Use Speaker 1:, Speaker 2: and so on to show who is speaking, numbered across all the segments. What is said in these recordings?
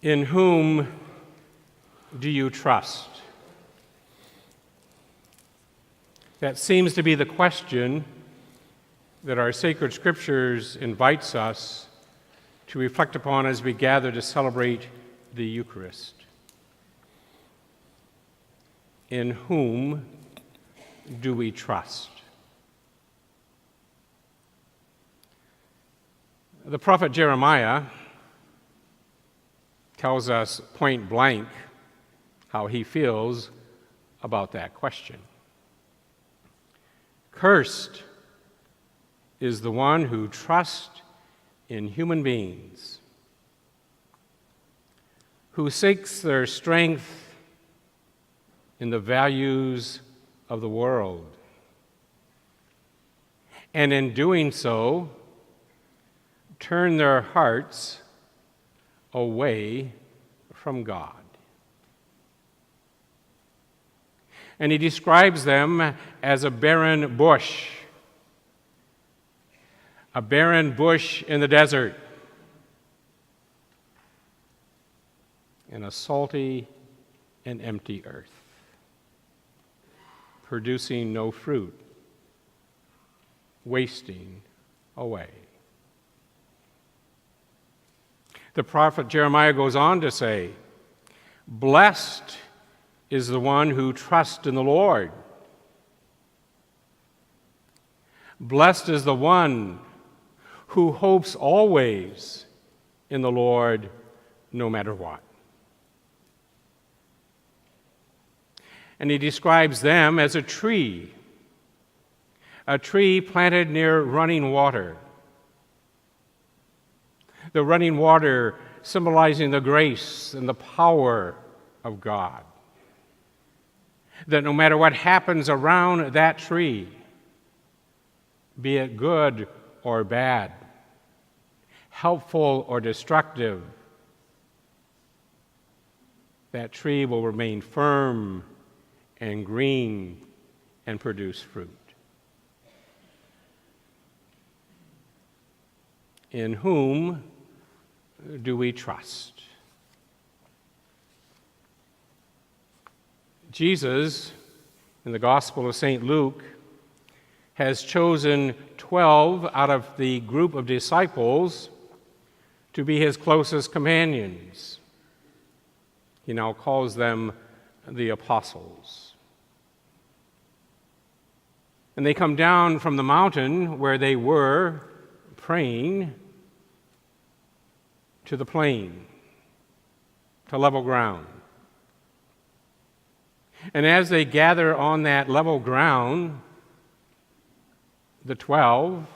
Speaker 1: In whom do you trust? That seems to be the question that our sacred scriptures invites us to reflect upon as we gather to celebrate the Eucharist. In whom do we trust? The prophet Jeremiah tells us point blank how he feels about that question. Cursed is the one who trusts in human beings, who seeks their strength in the values of the world, and in doing so, turn their hearts away from God. And he describes them as a barren bush in the desert, in a salty and empty earth, producing no fruit, wasting away. The prophet Jeremiah goes on to say, "Blessed is the one who trusts in the Lord. Blessed is the one who hopes always in the Lord, no matter what." And he describes them as a tree planted near running water. The running water symbolizing the grace and the power of God. That no matter what happens around that tree, be it good or bad, helpful or destructive, that tree will remain firm and green and produce fruit. In whom do we trust? Jesus, in the Gospel of St. Luke, has chosen 12 out of the group of disciples to be his closest companions. He now calls them the apostles. And they come down from the mountain where they were praying to the plain, to level ground. And as they gather on that level ground, the 12,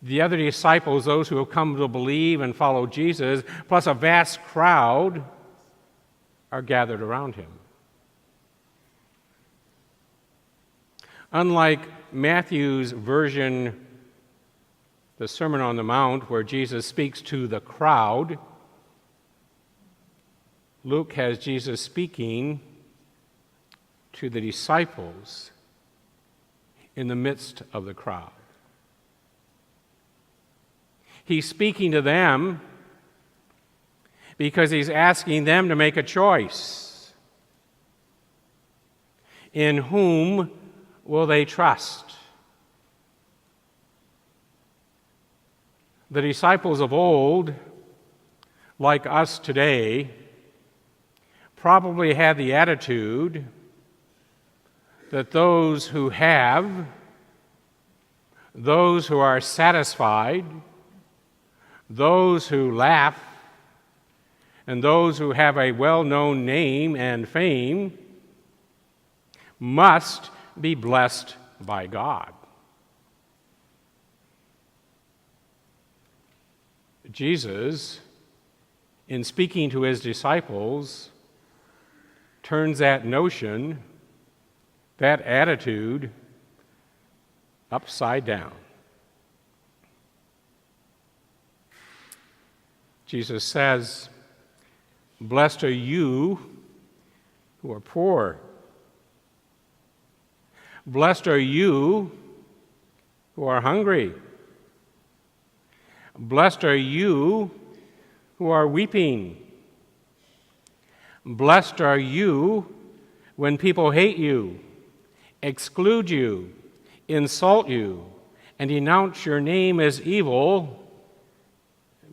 Speaker 1: the other disciples, those who have come to believe and follow Jesus, plus a vast crowd, are gathered around him. Unlike Matthew's version, the Sermon on the Mount, where Jesus speaks to the crowd, Luke has Jesus speaking to the disciples in the midst of the crowd. He's speaking to them because he's asking them to make a choice. In whom will they trust? The disciples of old, like us today, probably had the attitude that those who have, those who are satisfied, those who laugh, and those who have a well-known name and fame must be blessed by God. Jesus, in speaking to his disciples, turns that notion, that attitude, upside down. Jesus says, "Blessed are you who are poor. Blessed are you who are hungry. Blessed are you who are weeping. Blessed are you when people hate you, exclude you, insult you, and denounce your name as evil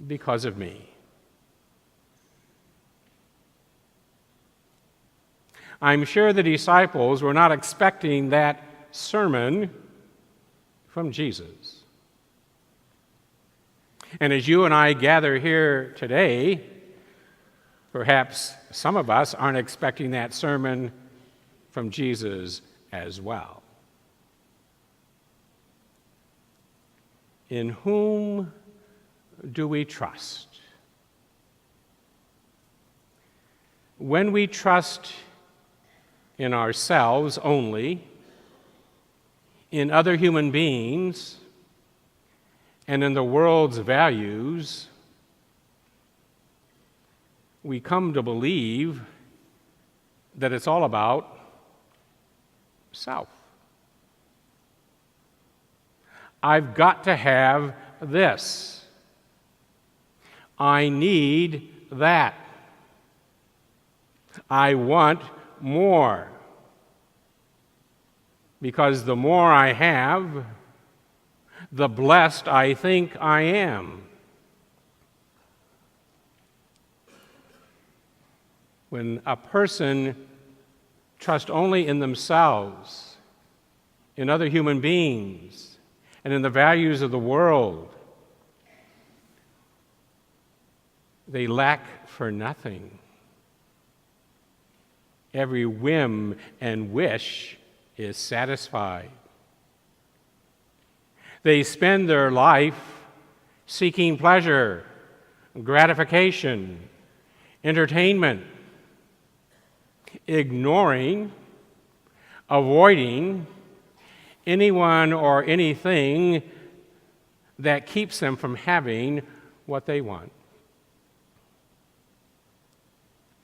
Speaker 1: because of me. I'm sure the disciples were not expecting that sermon from Jesus. And as you and I gather here today, perhaps some of us aren't expecting that sermon from Jesus as well. In whom do we trust? When we trust in ourselves only, in other human beings, and in the world's values, we come to believe that it's all about self. I've got to have this. I need that. I want more. Because the more I have, the blessed I think I am. When a person trusts only in themselves, in other human beings, and in the values of the world, they lack for nothing. Every whim and wish is satisfied. They spend their life seeking pleasure, gratification, entertainment, ignoring, avoiding anyone or anything that keeps them from having what they want.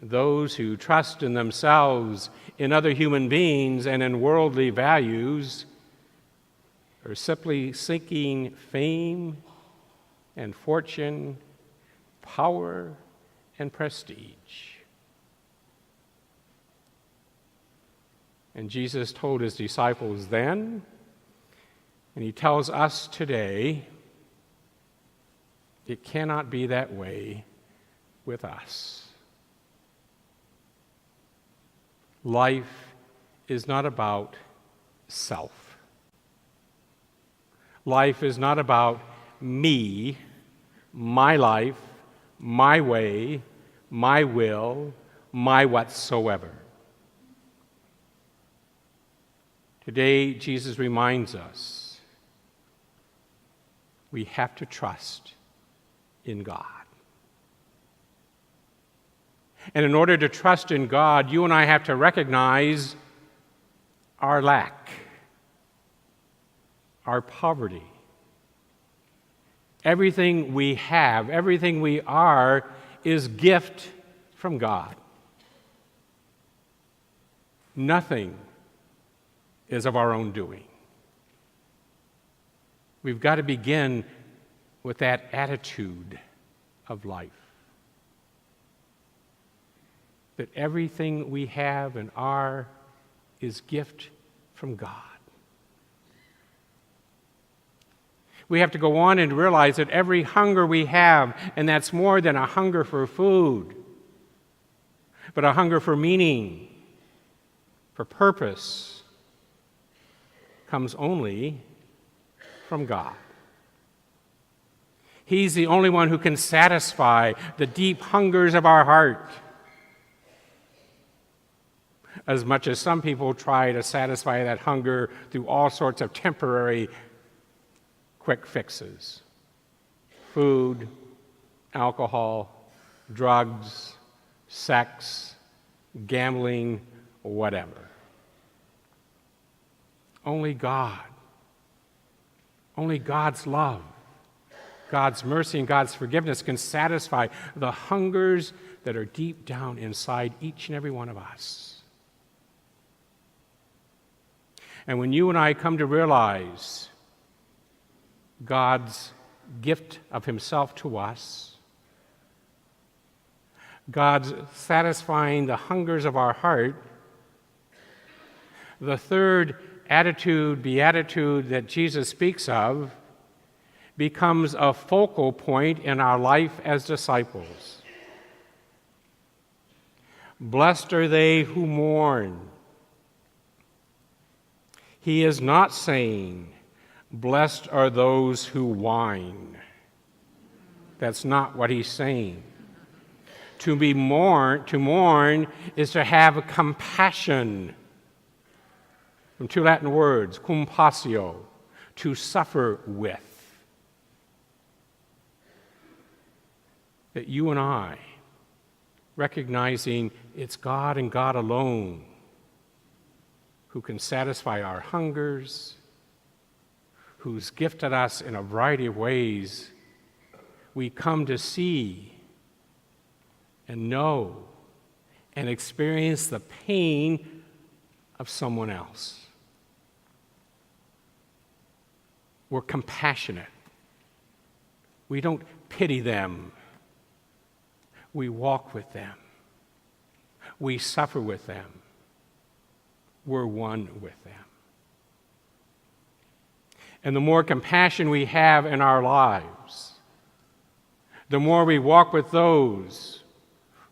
Speaker 1: Those who trust in themselves, in other human beings, and in worldly values are simply seeking fame and fortune, power and prestige. And Jesus told his disciples then, and he tells us today, it cannot be that way with us. Life is not about self. Life is not about me, my life, my way, my will, my whatsoever. Today, Jesus reminds us we have to trust in God. And in order to trust in God, you and I have to recognize our lack, our poverty. Everything we have, everything we are, is gift from God. Nothing is of our own doing. We've got to begin with that attitude of life. That everything we have and are is gift from God. We have to go on and realize that every hunger we have, and that's more than a hunger for food, but a hunger for meaning, for purpose, comes only from God. He's the only one who can satisfy the deep hungers of our heart. As much as some people try to satisfy that hunger through all sorts of temporary quick fixes. Food, alcohol, drugs, sex, gambling, whatever. Only God, only God's love, God's mercy and God's forgiveness can satisfy the hungers that are deep down inside each and every one of us. And when you and I come to realize God's gift of himself to us, God's satisfying the hungers of our heart, the third attitude, beatitude that Jesus speaks of, becomes a focal point in our life as disciples. Blessed are they who mourn. He is not saying, blessed are those who whine. That's not what he's saying. To mourn is to have compassion. From two Latin words, compassio, to suffer with. That you and I, recognizing it's God and God alone who can satisfy our hungers, who's gifted us in a variety of ways, we come to see and know and experience the pain of someone else. We're compassionate. We don't pity them. We walk with them. We suffer with them. We're one with them. And the more compassion we have in our lives, the more we walk with those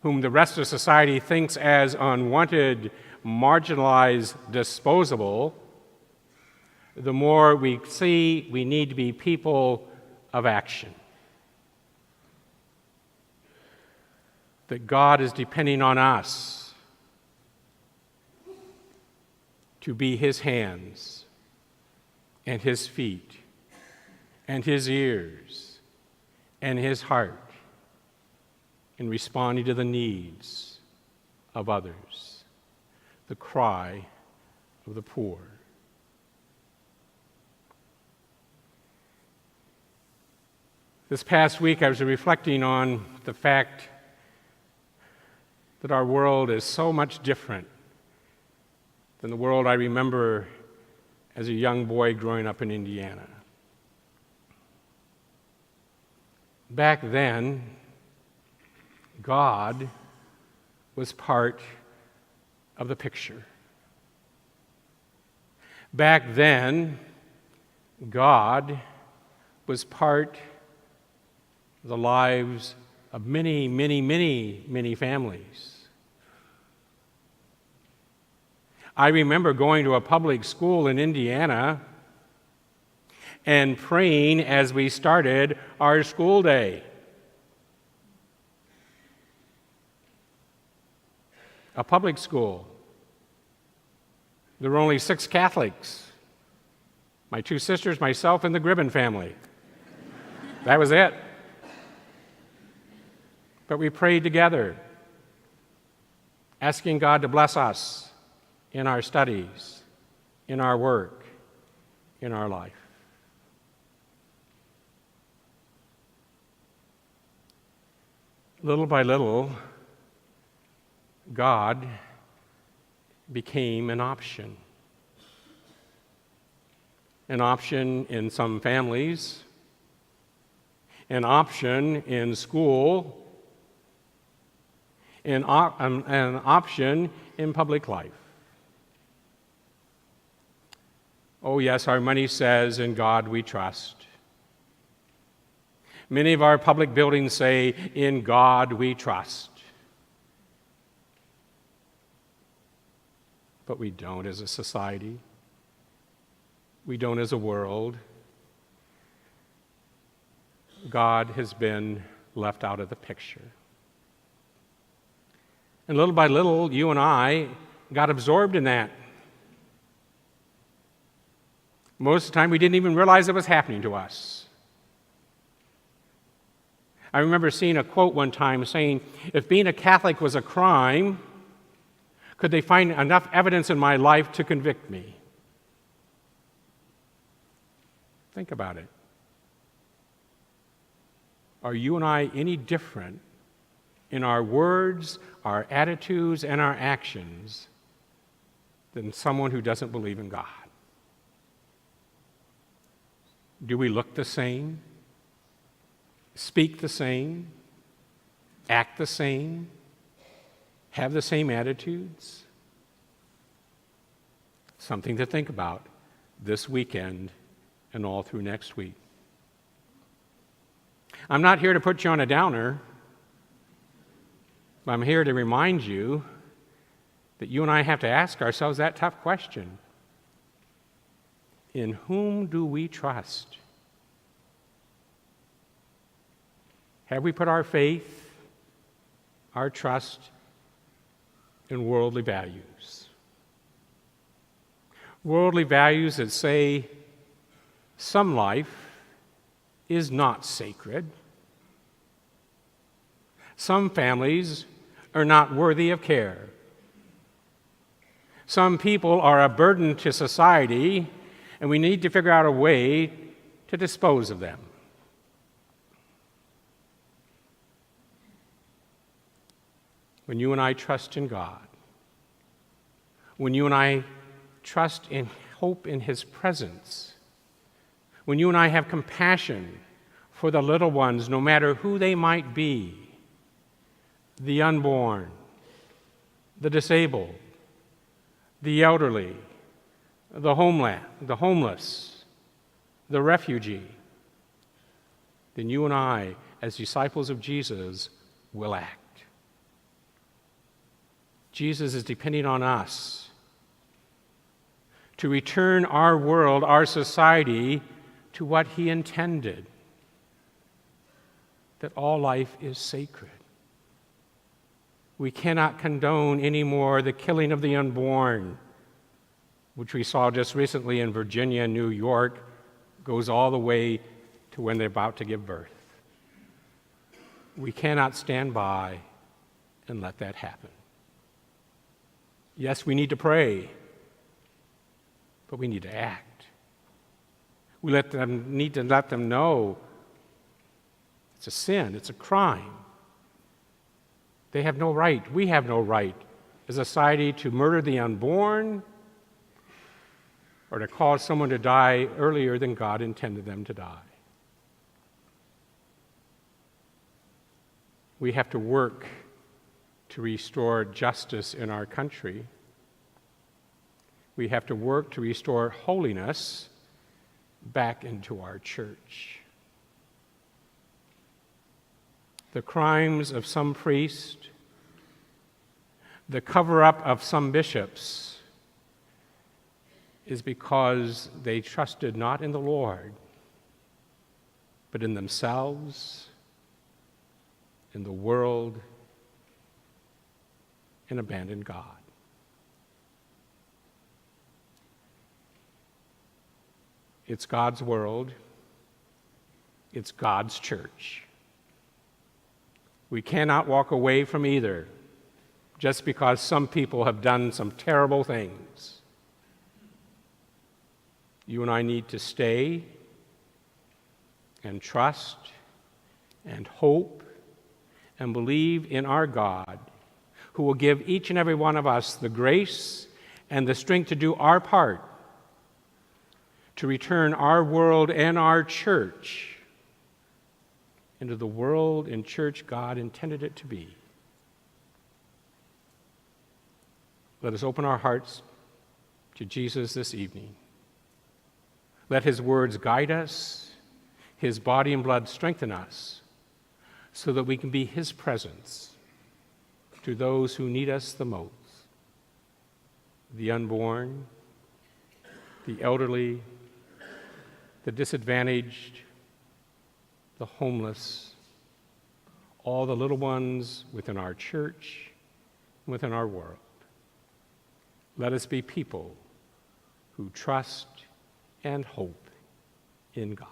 Speaker 1: whom the rest of society thinks as unwanted, marginalized, disposable, the more we see we need to be people of action. That God is depending on us to be his hands and his feet and his ears and his heart in responding to the needs of others, the cry of the poor. This past week I was reflecting on the fact that our world is so much different than the world I remember as a young boy growing up in Indiana. Back then, God was part of the picture. Back then, God was part of the lives of many, many, many, many families. I remember going to a public school in Indiana and praying as we started our school day. A public school. There were only 6 Catholics. My 2 sisters, myself, and the Gribben family. That was it. But we prayed together, asking God to bless us in our studies, in our work, in our life. Little by little, God became an option. An option in some families, an option in school, an option in public life. Oh yes, our money says, "In God we trust." Many of our public buildings say, "In God we trust." But we don't as a society. We don't as a world. God has been left out of the picture. And little by little, you and I got absorbed in that. Most of the time, we didn't even realize it was happening to us. I remember seeing a quote one time saying, "If being a Catholic was a crime, could they find enough evidence in my life to convict me?" Think about it. Are you and I any different in our words, our attitudes, and our actions than someone who doesn't believe in God? Do we look the same? Speak the same? Act the same? have the same attitudes? Something to think about this weekend and all through next week. I'm not here to put you on a downer. I'm here to remind you that you and I have to ask ourselves that tough question. In whom do we trust? Have we put our faith, our trust in worldly values? Worldly values that say some life is not sacred. Some families are not worthy of care. Some people are a burden to society, and we need to figure out a way to dispose of them. When you and I trust in God, when you and I trust and hope in His presence, when you and I have compassion for the little ones, no matter who they might be, the unborn, the disabled, the elderly, the homeless, the refugee, then you and I, as disciples of Jesus, will act. Jesus is depending on us to return our world, our society, to what He intended, that all life is sacred. We cannot condone anymore the killing of the unborn, which we saw just recently in Virginia and New York, goes all the way to when they're about to give birth. We cannot stand by and let that happen. Yes, we need to pray, but we need to act. We need to let them know it's a sin, it's a crime. They have no right, we have no right as a society to murder the unborn or to cause someone to die earlier than God intended them to die. We have to work to restore justice in our country. We have to work to restore holiness back into our church. The crimes of some priests, the cover-up of some bishops, is because they trusted not in the Lord, but in themselves, in the world, and abandoned God. It's God's world. It's God's church. We cannot walk away from either just because some people have done some terrible things. You and I need to stay and trust and hope and believe in our God, who will give each and every one of us the grace and the strength to do our part to return our world and our church into the world and church God intended it to be. Let us open our hearts to Jesus this evening. Let His words guide us, His body and blood strengthen us, so that we can be His presence to those who need us the most: the unborn, the elderly, the disadvantaged, the homeless, all the little ones within our church, within our world. Let us be people who trust and hope in God.